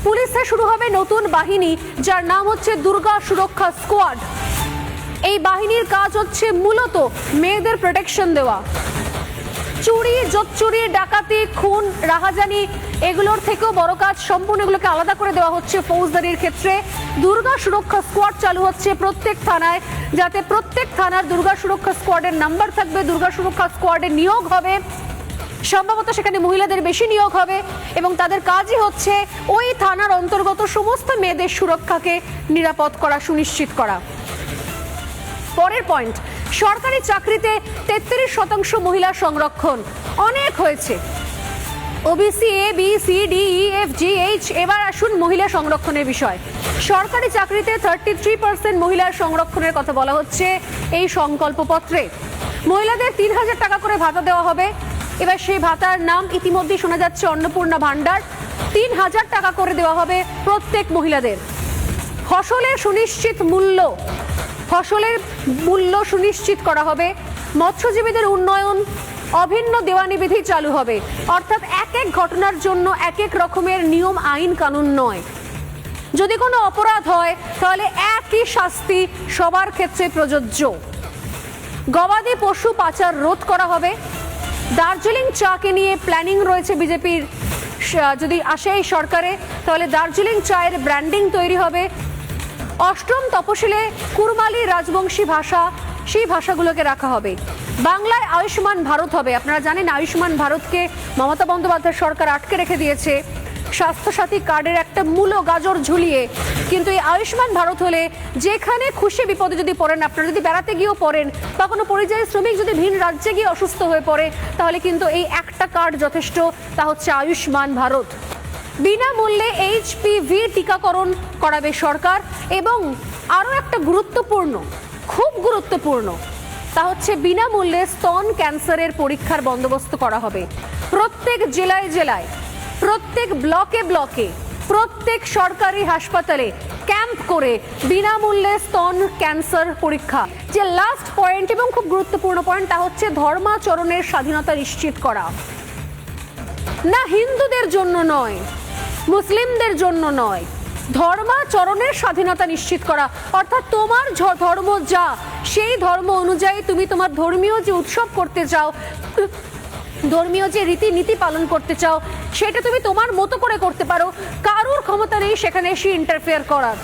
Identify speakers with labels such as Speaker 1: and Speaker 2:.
Speaker 1: পুলিশে শুরু হবে নতুন বাহিনী, যার নাম হচ্ছে দুর্গা সুরক্ষা স্কোয়াড। এই বাহিনীর কাজ হচ্ছে মূলত মেয়েদের প্রোটেকশন দেওয়া। চুরি, জোচ্চুরি, ডাকাতি, খুন, রাহাজানি এগুলোর থেকেও বড় কাজ, সম্পূর্ণ এগুলোকে আলাদা করে দেওয়া হচ্ছে ফৌজদারির ক্ষেত্রে। দুর্গা সুরক্ষা স্কোয়াড চালু হচ্ছে প্রত্যেক থানায়, যাতে প্রত্যেক থানার দুর্গা সুরক্ষা স্কোয়াডের নাম্বার থাকবে, দুর্গা সুরক্ষা স্কোয়াডে নিয়োগ হবে, সম্ভবত সেখানে মহিলাদের বেশি নিয়োগ হবে, এবং তাদের কাজই হচ্ছে ওই থানার অন্তর্গত সমস্ত মেয়েদের সুরক্ষাকে নিরাপদ করা, সুনিশ্চিত করা। পরের পয়েন্ট, সরকারি চাকরিতে 33% মহিলা সংরক্ষণ। অনেক হয়েছে, ওবিসি, এ, বি, সি, ডি, ই, এফ, জি, এইচ। এবার আসুন মহিলা সংরক্ষণের বিষয়। সরকারি চাকরিতে 33% মহিলার সংরক্ষণের কথা বলা হচ্ছে এই সংকল্পপত্রে। মহিলাদের 3000 টাকা করে ভাতা দেওয়া হবে। এবার সেই ভাতার নাম ইতিমধ্যে শোনা যাচ্ছে অন্নপূর্ণা ভান্ডার। 3000 টাকা করে দেওয়া হবে প্রত্যেক মহিলাদের। ফসলের সুনিশ্চিত মূল্য, ফসলের মূল্য সুনিশ্চিত করা হবে। মৎস্যজীবীদের উন্নয়ন, অভিন্ন দেওয়ানি বিধি চালু হবে। অর্থাৎ এক এক ঘটনার জন্য এক এক রকমের নিয়ম, আইন কানুন নয়। যদি কোনো অপরাধ হয় তাহলে একই শাস্তি সবার ক্ষেত্রে প্রযোজ্য। গবাদি পশু পাচার রোধ করা হবে। দার্জিলিং চাকে নিয়ে প্ল্যানিং রয়েছে বিজেপির, যদি আসে এই সরকারে তাহলে দার্জিলিং চায়ের ব্র্যান্ডিং তৈরি হবে। অষ্টম তপশিলে কুরমালি রাজবংশী ভাষা, সেই ভাষাগুলোকে রাখা হবে। বাংলায় আয়ুষ্মান ভারত হবে। আপনারা জানেন আয়ুষ্মান ভারতকে মমতা বন্দ্যোপাধ্যায় সরকার আটকে রেখে দিয়েছে স্বাস্থ্যসাথী কার্ডের একটা মূল গাজর ঝুলিয়ে। কিন্তু এই আয়ুষ্মান ভারত হলে যেখানে খুশি বিপদে যদি পড়েন, আপনারা যদি বেড়াতে গিয়েও পড়েন বা কোনো পরিযায়ী শ্রমিক যদি ভিন রাজ্যে গিয়ে অসুস্থ হয়ে পড়ে, তাহলে কিন্তু এই একটা কার্ড যথেষ্ট, তা হচ্ছে আয়ুষ্মান ভারত। বিনামূল্যে HPV টিকাকরণ করাবে সরকার। এবং আরও একটা গুরুত্বপূর্ণ, খুব গুরুত্বপূর্ণ, তা হচ্ছে বিনামূল্যে স্তন ক্যান্সারের পরীক্ষার বন্দোবস্ত করা হবে। প্রত্যেক জেলায় জেলায়, প্রত্যেক ব্লকে ব্লকে, প্রত্যেক সরকারি হাসপাতালে ক্যাম্প করে বিনামূল্যে স্তন ক্যান্সার পরীক্ষা। যে লাস্ট পয়েন্ট এবং খুব গুরুত্বপূর্ণ পয়েন্ট, তা হচ্ছে ধর্মাচরণের স্বাধীনতা নিশ্চিত করা। না হিন্দুদের জন্য নয়, মুসলিমদের জন্য নয়, ধর্মাচরণের স্বাধীনতা নিশ্চিত করা। অর্থাৎ তোমার ধর্ম যা, সেই ধর্ম অনুযায়ী তুমি তোমার ধর্মীয় যে উৎসব করতে চাও, ধর্মীয় যে রীতিনীতি পালন করতে চাও, সেটা তুমি তোমার মতো করে করতে পারো। কারোর ক্ষমতা নেই সেখানে এসে ইন্টারফেয়ার করার।